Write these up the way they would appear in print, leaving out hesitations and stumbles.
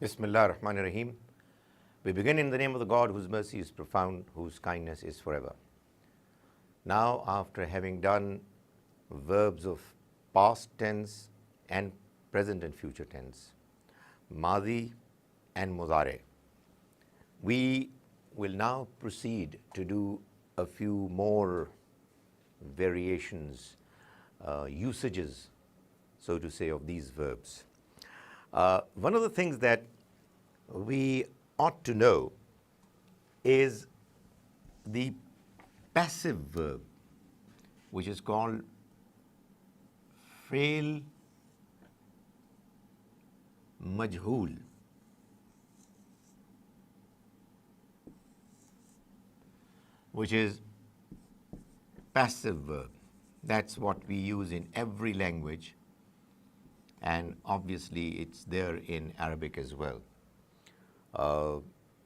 Bismillah ar-Rahman ar-Rahim. We begin in the name of the God whose mercy is profound, whose kindness is forever. Now, after having done verbs of past tense and present and future tense, Madi and Mudare, we will now proceed to do a few more variations, usages, so to say, of these verbs. One of the things that we ought to know is the passive verb, which is called fail majhool. Which is passive verb. That's what we use in every language, and obviously it's there in Arabic as well.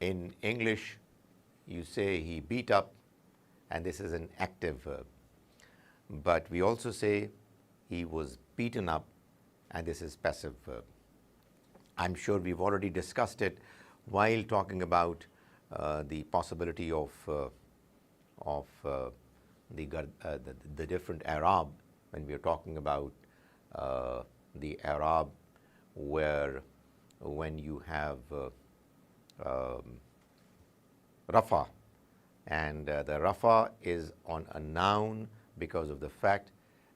In English, you say he beat up, and this is an active verb. But we also say he was beaten up, and this is passive verb. I'm sure we've already discussed it while talking about the possibility of the different Arab, when we are talking about the Arab where when you have Rafa, and the Rafa is on a noun because of the fact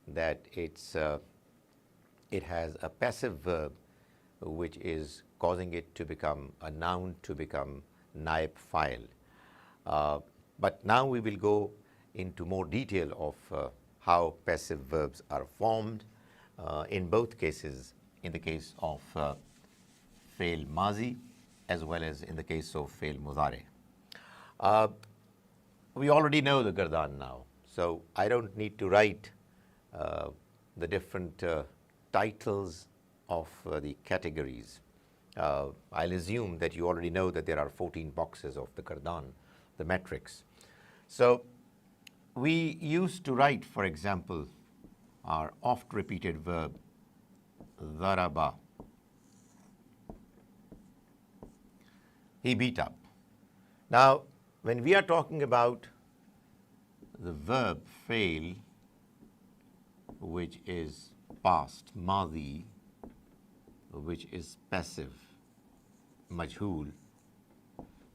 that it has a passive verb which is causing it to become a noun, to become naib fa'il. But now we will go into more detail of how passive verbs are formed in both cases, in the case of fail mazi as well as in the case of fail mudare. We already know the gardan now, so I don't need to write the different titles of the categories. I'll assume that you already know that there are 14 boxes of the gardan, the metrics. So we used to write, for example, our oft repeated verb daraba. He beat up. Now, when we are talking about the verb fail, which is past, madi, which is passive, majhool,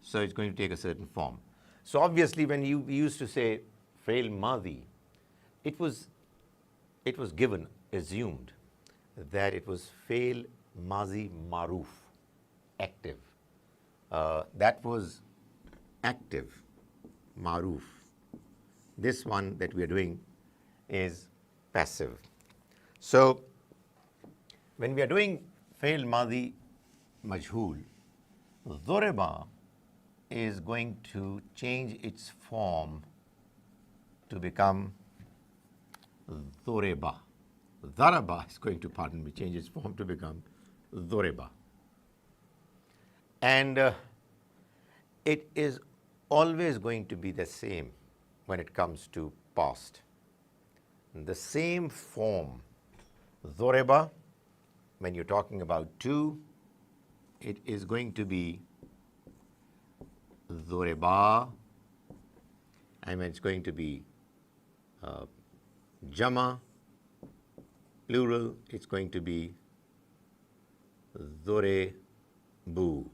so it's going to take a certain form. So obviously, when we used to say fail madi, it was given, assumed that it was fail mazi maruf, active. That was active, maruf. This one that we are doing is passive. So when we are doing fail madi majhool, dhureba is going to change its form to become dhureba. Daraba is going to, change its form to become dhureba. And it is always going to be the same when it comes to past. The same form, dhureba, when you're talking about two, it is going to be dhureba, and when it's going to be jama, plural, it's going to be dhurebu.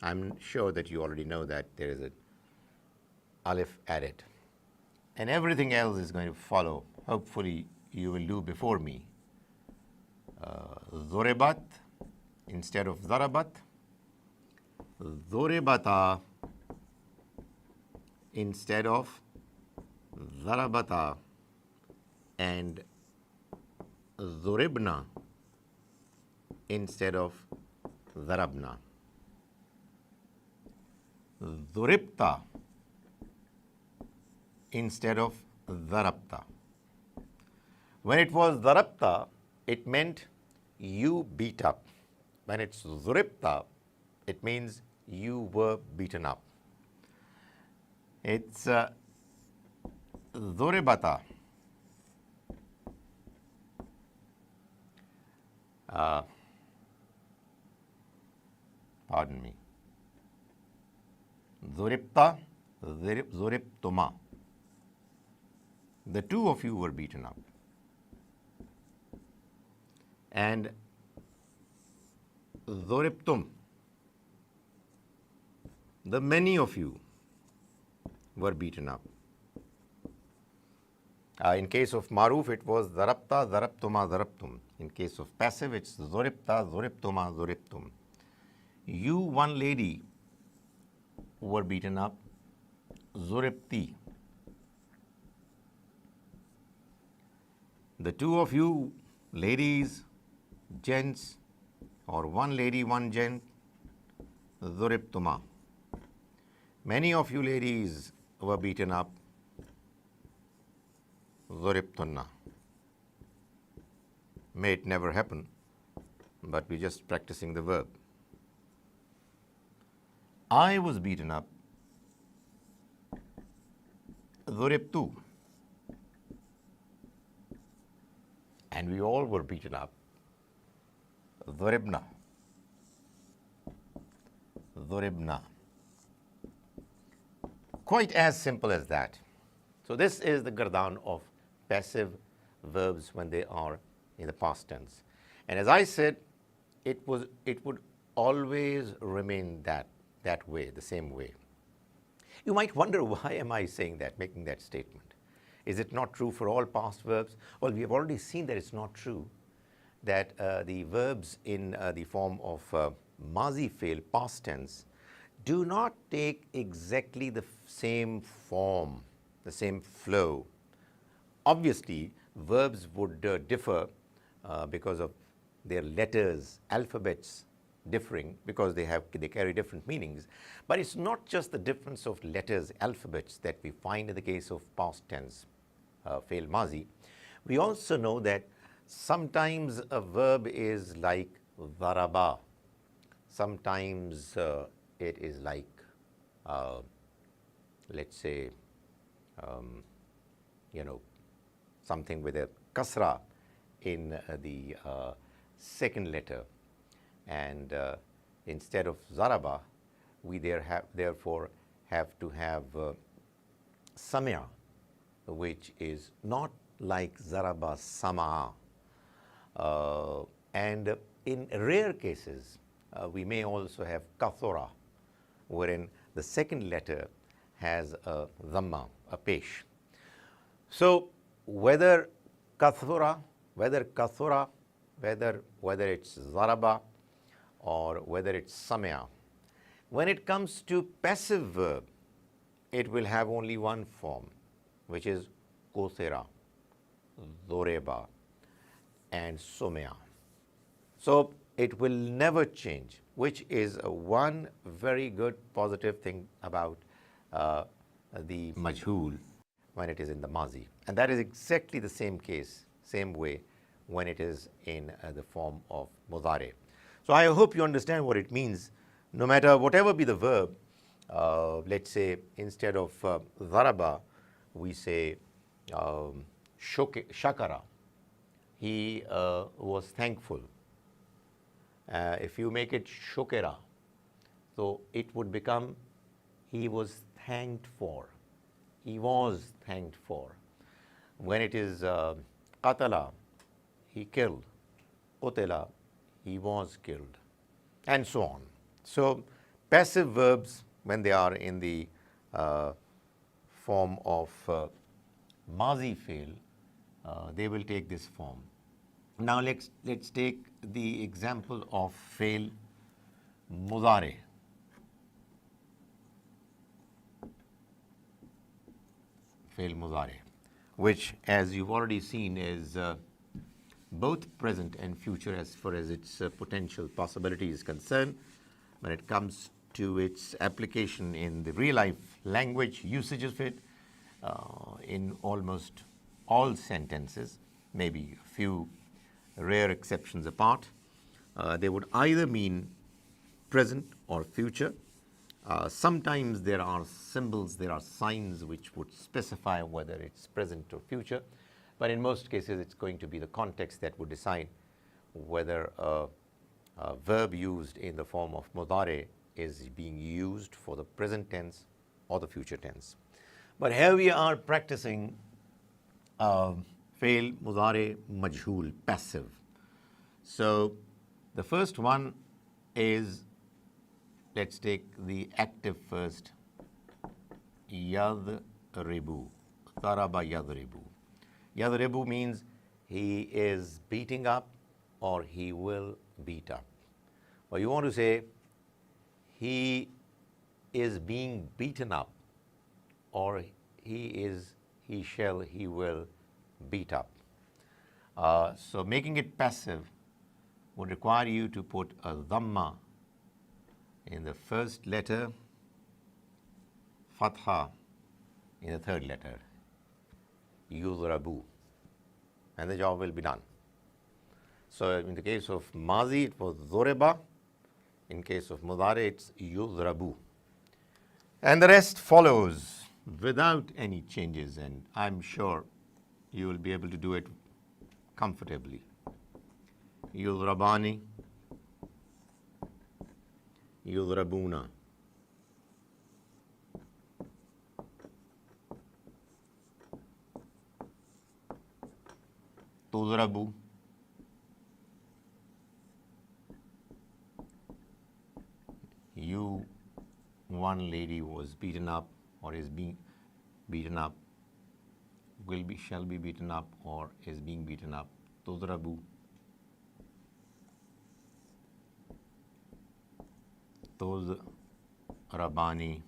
I'm sure that you already know that there is an alif added. And everything else is going to follow. Hopefully, you will do before me. Dhurebat instead of dharabat. Dhurebata instead of dharabata, and dhuribna instead of dharabna. Dhuribta instead of dharabta. When it was dharabta, it meant you beat up. When it's dhuribta, it means you were beaten up. It's dhuribata. pardon me. Zuribta, zuribtuma. The two of you were beaten up. And zuribtum, the many of you were beaten up. In case of maruf, it was zarabta, zarabtuma, zarabtum. In case of passive, it's zuribta, zuribtuma, zuribtum. You, one lady, were beaten up, zuribti. The two of you, ladies, gents, or one lady, one gent, zuribtuma. Many of you ladies were beaten up, zuribtunna. May it never happen, but we're just practicing the verb. I was beaten up, zuribtu. And we all were beaten up, zuribna. Zuribna. Quite as simple as that. So this is the gardan of passive verbs when they are in the past tense. And as I said, it would always remain that way, the same way. You might wonder, why am I saying that, making that statement? Is it not true for all past verbs? Well, we have already seen that it's not true, that the verbs in the form of mazi fail, past tense, do not take exactly the same form, the same flow. Obviously, verbs would differ because of their letters, alphabets differing, because they carry different meanings. But it's not just the difference of letters, alphabets that we find in the case of past tense fail mazi. We also know that sometimes a verb is like daraba, sometimes it is like, let's say, something with a kasra in the second letter, and instead of zaraba, we therefore have to have samia, which is not like zaraba sama. And in rare cases, we may also have kathura, wherein the second letter has a dhamma, a pesh. So whether kathura, whether it's zaraba or whether it's samya, when it comes to passive verb, it will have only one form, which is kothera, zoreba, and somya. So it will never change, which is one very good positive thing about the majhul when it is in the mazi. And that is exactly the same case, same way when it is in the form of mudare. So I hope you understand what it means. No matter whatever be the verb, let's say instead of dharaba, we say shakara. He was thankful. If you make it shukera, so it would become he was thanked for. He was thanked for. When it is qatala, he killed. Qutila, he was killed, and so on. So passive verbs, when they are in the form of mazi fail, they will take this form. Now let's take the example of fail mudare. Fail mudare, which, as you've already seen, is both present and future as far as its potential possibility is concerned. When it comes to its application in the real life language usage of it, in almost all sentences, maybe a few rare exceptions apart, they would either mean present or future. Sometimes there are symbols, there are signs which would specify whether it's present or future, but in most cases it's going to be the context that would decide whether a verb used in the form of mudare is being used for the present tense or the future tense. But here we are practicing fail mudare majhul, passive. So the first one is, let's take the active first, yadribu, daraba yadribu. Yadribu means he is beating up or he will beat up. Or you want to say he is being beaten up, or he will beat up. So making it passive would require you to put a dhamma in the first letter, fatha in the third letter, yudrabu, and the job will be done. So in the case of mazi, it was dhureba. In case of mudare, it's yudrabu. And the rest follows without any changes, and I'm sure you will be able to do it comfortably. Yudrabani, yudrabuna. Tudrabu. You, one lady was beaten up or is being beaten up, shall be beaten up or is being beaten up. Tudrabu. Tudrabani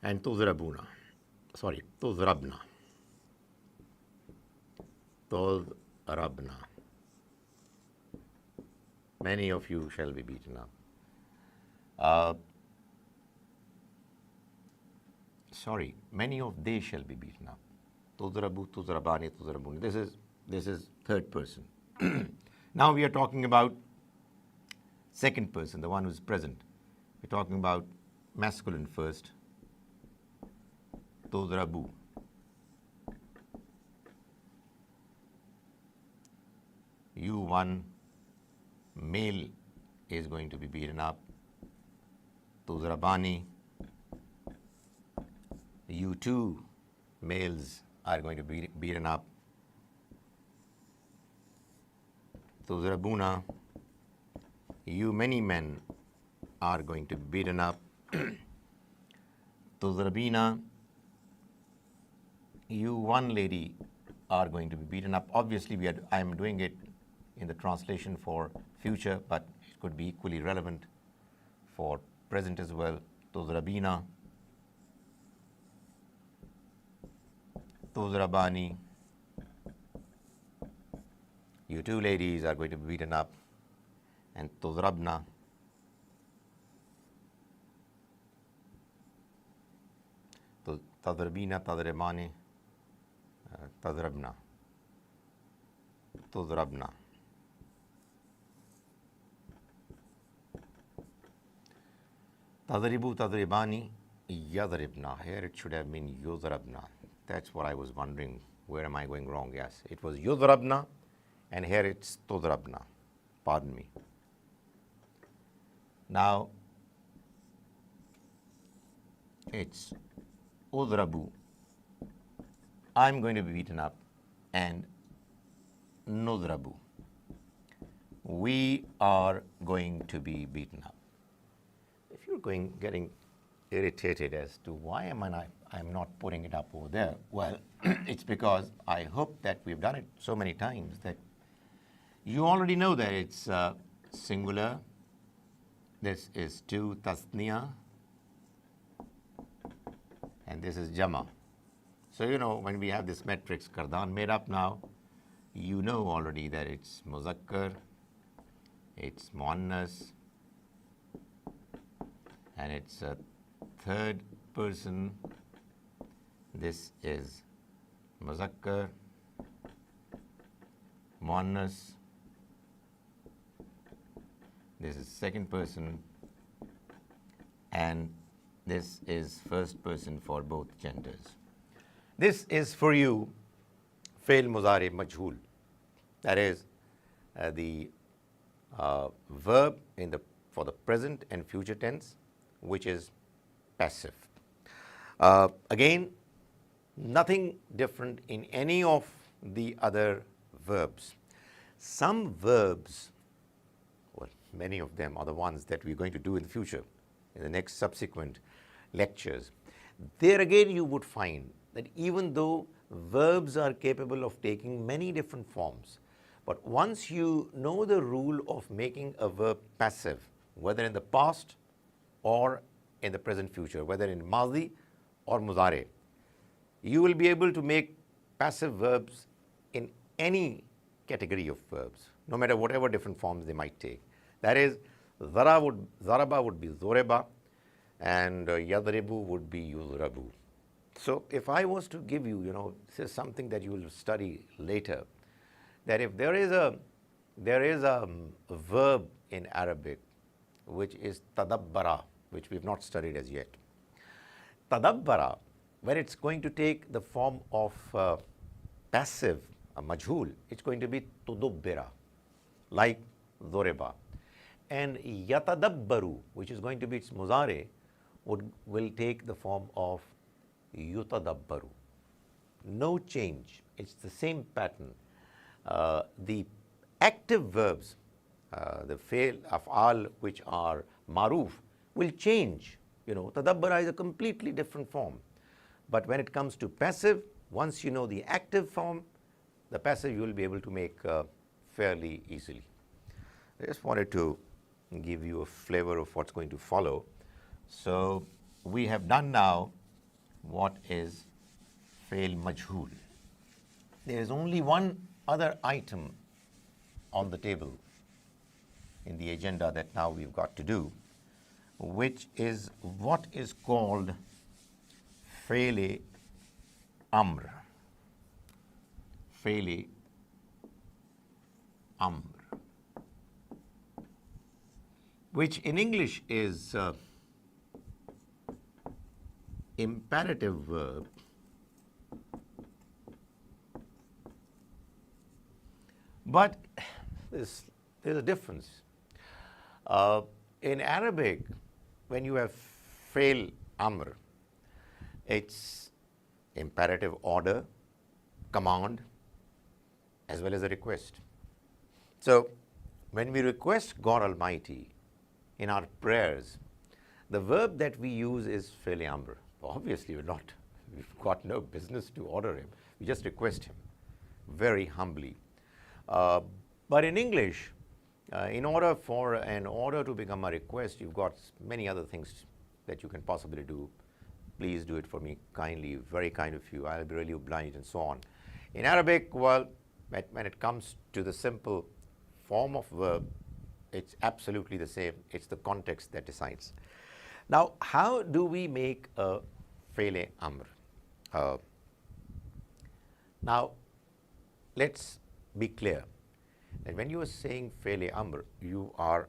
and tudrabuna. Sorry, tudrabna. Tudrabna. Many of you shall be beaten up. Many of they shall be beaten up. Tudrabu, tudrabani, tudrabuni. This is third person. Now we are talking about second person, the one who is present. We're talking about masculine first. Tudrabu. You, one male, is going to be beaten up. Tudrabani. You two males are going to be beaten up. Tudrabuna. You many men are going to be beaten up. Tudrabina. You one lady are going to be beaten up. Obviously, I am doing it in the translation for future, but it could be equally relevant for present as well. Tudrabina. Tudrabani. You two ladies are going to be beaten up. And tudrabna. Tadrabina, tadribani, tadrabna. Tudrabna. Tadribu, tadribani, yadribna. Here it should have been yudrabna. That's what I was wondering. Where am I going wrong? Yes, it was yudrabna, and here it's tudrabna. Pardon me. Now it's udrabu. I'm going to be beaten up, and nudrabu. We are going to be beaten up. If you're getting irritated as to why I'm not putting it up over there, well, it's because I hope that we've done it so many times that you already know that it's singular. This is two, tasniya, and this is jama. So you know when we have this matrix kardan made up now, you know already that it's muzakkar, it's muannas, and it's a third person. This is muzakkar, muannas. This is second person, and this is first person for both genders. This is for you, fail mudari majhul. That is, the verb for the present and future tense, which is passive. Again, nothing different in any of the other verbs. Some verbs, well, many of them are the ones that we're going to do in the future, in the next subsequent lectures. There again you would find that even though verbs are capable of taking many different forms, but once you know the rule of making a verb passive, whether in the past or in the present future, whether in Madi or Mudare, you will be able to make passive verbs in any category of verbs, no matter whatever different forms they might take. That is, Zaraba would be Zoreba, and Yadribu would be Yuzrabu. So if I was to give you, this is something that you will study later, that if there is a verb in Arabic which is tadabbara, which we've not studied as yet. Tadabbara, when it's going to take the form of passive, a majhul, it's going to be tudubbira, like Zoreba. And yatadabbaru, which is going to be its muzare, will take the form of yutadabbaru. No change. It's the same pattern. The active verbs, the fail af'al which are maruf, will change. Tadabbara is a completely different form. But when it comes to passive, once you know the active form, the passive you will be able to make fairly easily. I just wanted to give you a flavor of what's going to follow. So we have done now what is fail majhul. There is only one other item on the table in the agenda that now we've got to do, which is what is called fail amr. Fail amr, which in English is imperative verb, but there's a difference. In Arabic, when you have fail amr, it's imperative order, command, as well as a request. So when we request God Almighty in our prayers, the verb that we use is fail amr. Obviously we've got no business to order him. We just request him very humbly. But in English, in order for an order to become a request, you've got many other things that you can possibly do. Please do it for me kindly, very kind of you. I'll be really obliged, and so on. In Arabic, well, when it comes to the simple form of verb, it's absolutely the same. It's the context that decides. Now, how do we make a fail amr? Now, let's be clear that when you are saying fail amr, you are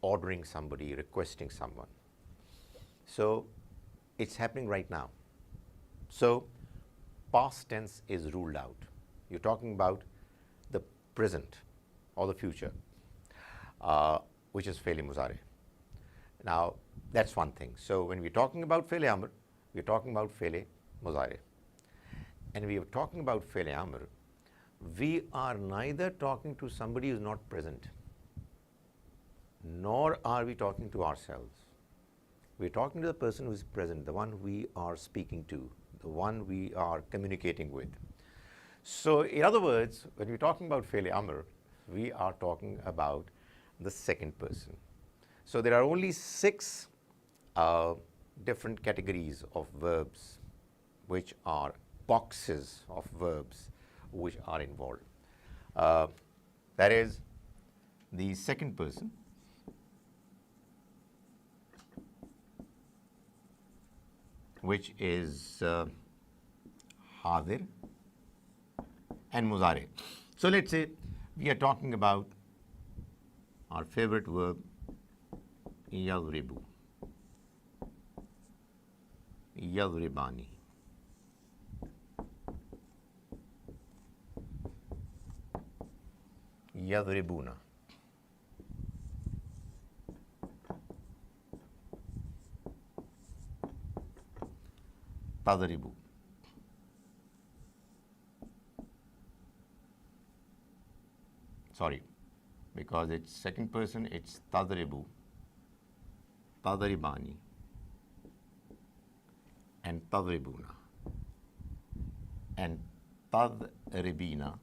ordering somebody, requesting someone. So it's happening right now. So past tense is ruled out. You're talking about the present or the future, which is fail muzare. Now, that's one thing. So when we're talking about fail amr, we're talking about fail muzare. And we are talking about fail amr, we are neither talking to somebody who's not present, nor are we talking to ourselves. We're talking to the person who is present, the one we are speaking to, the one we are communicating with. So in other words, when we're talking about fail amr, we are talking about the second person. So there are only 6 different categories of verbs, which are boxes of verbs which are involved. That is the second person, which is hadir and muzare. So let's say we are talking about our favorite verb, yadribu, yadribani. yadribuna. Tadribu. Sorry, because it's second person, it's tadribu, tadribani, and tadribuna, and tadribina,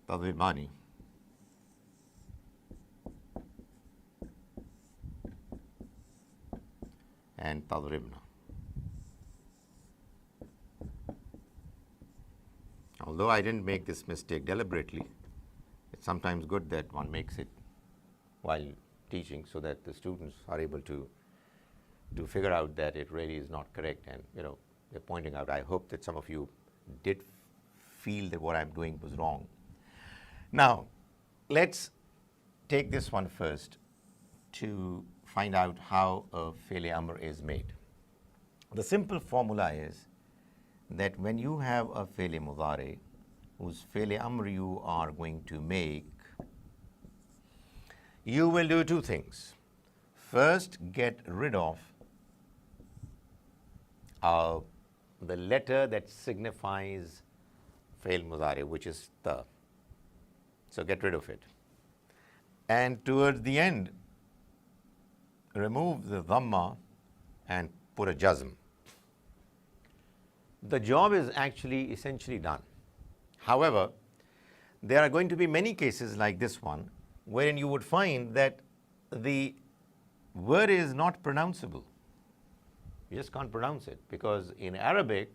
tadribani, and tadribna. Although I didn't make this mistake deliberately, it's sometimes good that one makes it while teaching so that the students are able to figure out that it really is not correct, and they're pointing out. I hope that some of you did feel that what I'm doing was wrong. Now, let's take this one first to find out how a fi'l amr is made. The simple formula is that when you have a fi'l mudari whose fi'l amr you are going to make, you will do two things. First, get rid of the letter that signifies fi'l mudari, which is ta. So get rid of it. And towards the end, remove the dhamma and put a jazm. The job is actually essentially done. However, there are going to be many cases like this one wherein you would find that the word is not pronounceable. You just can't pronounce it, because in Arabic,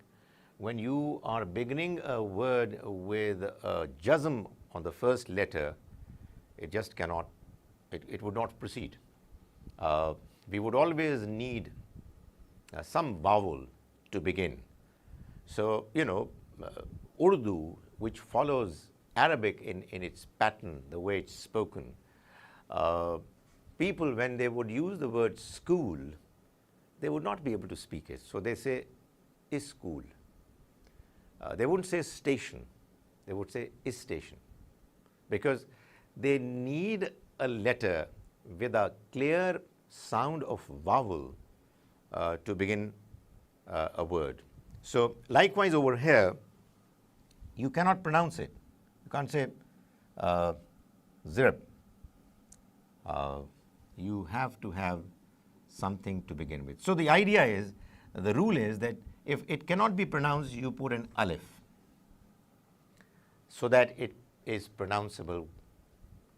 when you are beginning a word with a jazm on the first letter, it just cannot, it would not proceed. We would always need some vowel to begin. So, Urdu, which follows Arabic in its pattern, the way it's spoken, people, when they would use the word school, they would not be able to speak it. So they say, is school. They wouldn't say station. They would say, is station. Because they need a letter with a clear sound of vowel to begin a word. So likewise over here, you cannot pronounce it. You can't say zirb. You have to have something to begin with. So the idea is, the rule is that if it cannot be pronounced, you put an alif so that it is pronounceable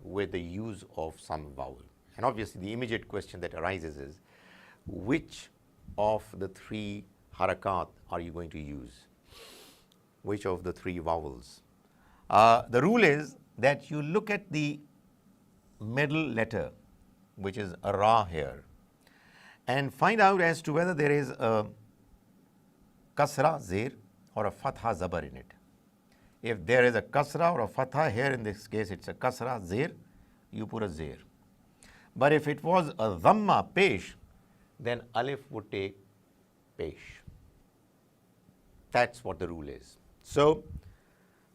with the use of some vowel. And obviously the immediate question that arises is, which of the three harakat are you going to use? Which of the three vowels? The rule is that you look at the middle letter, which is a ra here, and find out as to whether there is a kasra zir or a fatha zabar in it. If there is a kasra or a fatha, here in this case it's a kasra zir, you put a zir. But if it was a dhamma pesh, then alif would take pesh. That's what the rule is. So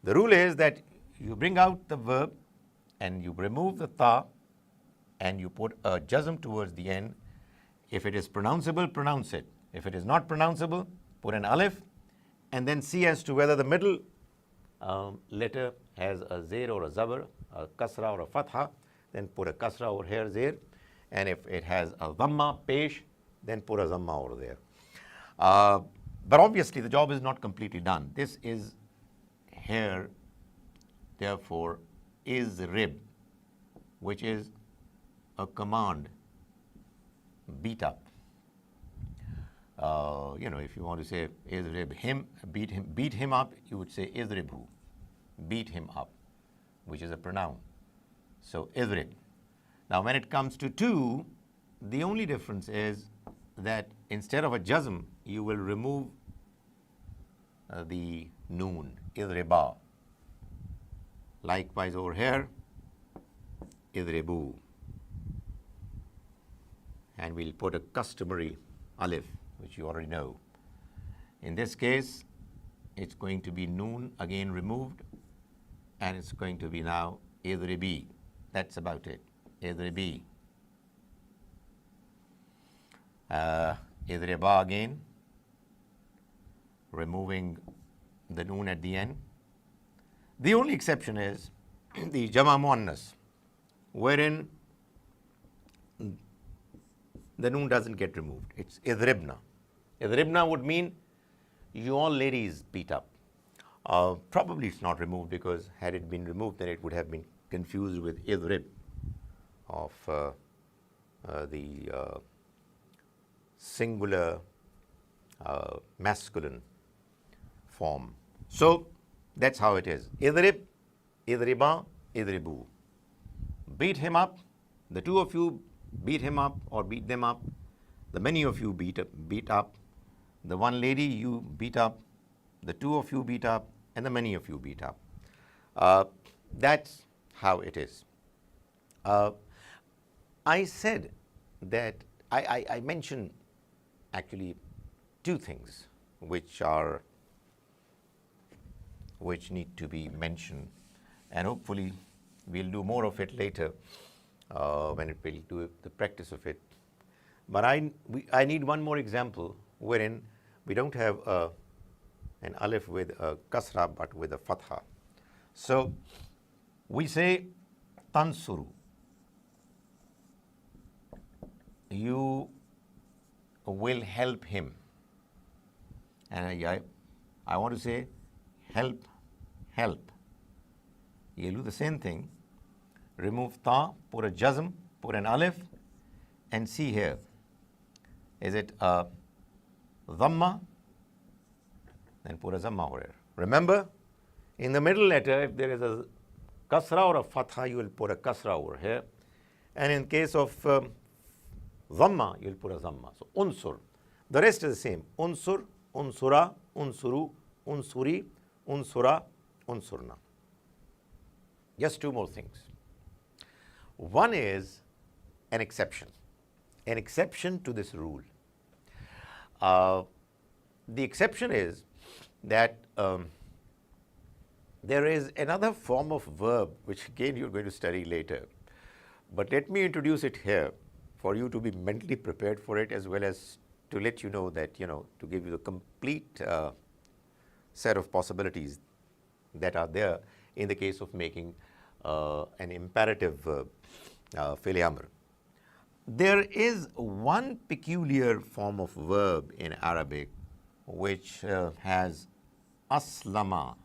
the rule is that you bring out the verb and you remove the ta and you put a jazm towards the end. If it is pronounceable, pronounce it. If it is not pronounceable, put an alif and then see as to whether the middle letter has a zir or a zabar, a kasra or a fatha, then put a kasra over here, zir. And if it has a dhamma, pesh, then put a dhamma over there. But obviously the job is not completely done. This is here, therefore, is rib, which is a command, beat up. If you want to say izrib him, beat him up, you would say izribhu, beat him up, which is a pronoun. So izrib. Now when it comes to two, the only difference is that instead of a jazm, you will remove the noon, idriba. Likewise over here, idribu. And we'll put a customary alif, which you already know. In this case, it's going to be noon again removed, and it's going to be now idribi. That's about it. Idribi. Idriba again, removing the noon at the end. The only exception is the Jama Muannas, wherein the noon doesn't get removed. It's idribna. Idribna would mean you all ladies beat up. Probably it's not removed, because had it been removed, then it would have been confused with idrib of the singular masculine form. So that's how it is. Idrib, idriba, idribu. Beat him up. The two of you beat him up or beat them up. The many of you beat up. The one lady you beat up. The two of you beat up, and the many of you beat up. That's how it is. I said that I mentioned actually two things which need to be mentioned, and hopefully we'll do more of it later when it will do the practice of it. But I need one more example wherein we don't have an alif with a kasra but with a fatha. So we say tansuru. You will help him. And I want to say help, help. You do the same thing. Remove ta, put a jazm, put an alif, and see here. Is it a dhamma? Then put a dhamma over here. Remember, in the middle letter, if there is a kasra or a fatha, you will put a kasra over here. And in case of dhamma, you will put a dhamma. So unsur. The rest is the same. Unsur, unsura, unsuru, unsuri, unsura, unsurna. Just two more things. One is an exception to this rule. The exception is that there is another form of verb which again you're going to study later. But let me introduce it here for you to be mentally prepared for it, as well as to let you know that, to give you the complete set of possibilities that are there in the case of making an imperative verb, fi'l amr. There is one peculiar form of verb in Arabic which has aslama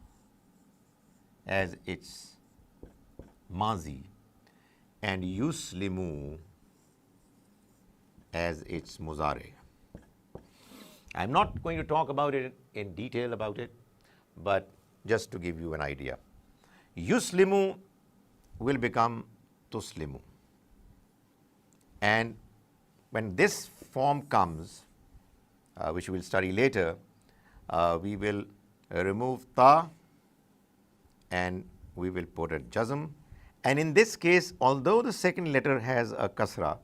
as its mazi and yuslimu as its muzari. I'm not going to talk about it in detail about it, but just to give you an idea. Yuslimu will become tuslimu. And when this form comes, which we will study later, we will remove ta and we will put a jazm. And in this case, although the second letter has a kasra,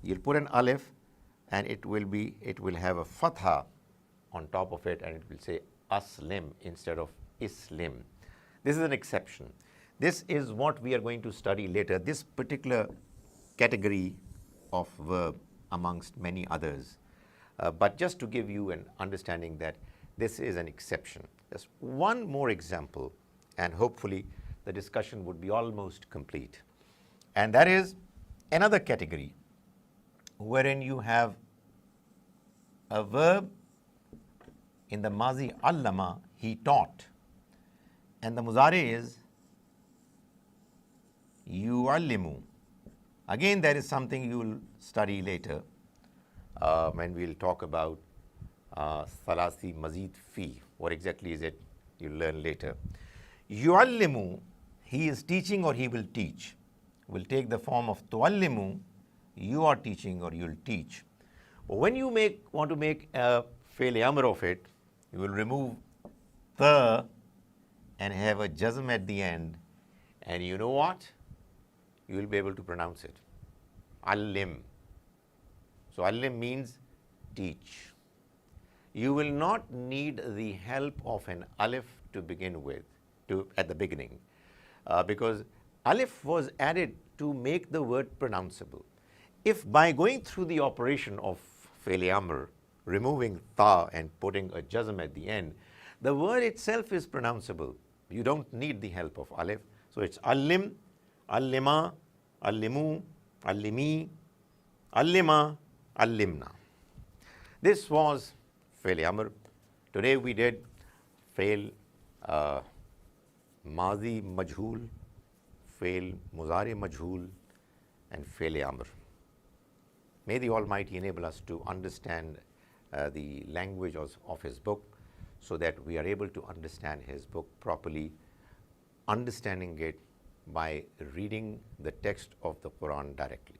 you'll put an alif and it will have a fatha on top of it, and it will say aslim instead of islim. This is an exception. This is what we are going to study later, this particular category of verb amongst many others. But just to give you an understanding that this is an exception. Just one more example, and hopefully the discussion would be almost complete. And that is another category wherein you have a verb in the mazi allama, he taught, and the muzari is yu'allimu. Again, there is something you will study later when we'll talk about thalasi mazid fi. What exactly is it? You'll learn later. Yu'allimu, he is teaching or he will teach, will take the form of tu'allimu, you are teaching or you'll teach. But when you want to make a fi'l amr of it, you will remove the and have a jazm at the end, and you know what? You will be able to pronounce it. Allim. So allim means teach. you will not need the help of an alif to begin with, at the beginning, because alif was added to make the word pronounceable. If by going through the operation of fail amr, removing ta and putting a jazm at the end, the word itself is pronounceable. You don't need the help of alif. So it's allim, allima, allimu, allimi, allima, allimna. This was fail amr. Today we did fail mazi majhul, fail muzari majhul, and fail amr. May the Almighty enable us to understand the language of His book, so that we are able to understand His book properly, understanding it by reading the text of the Quran directly.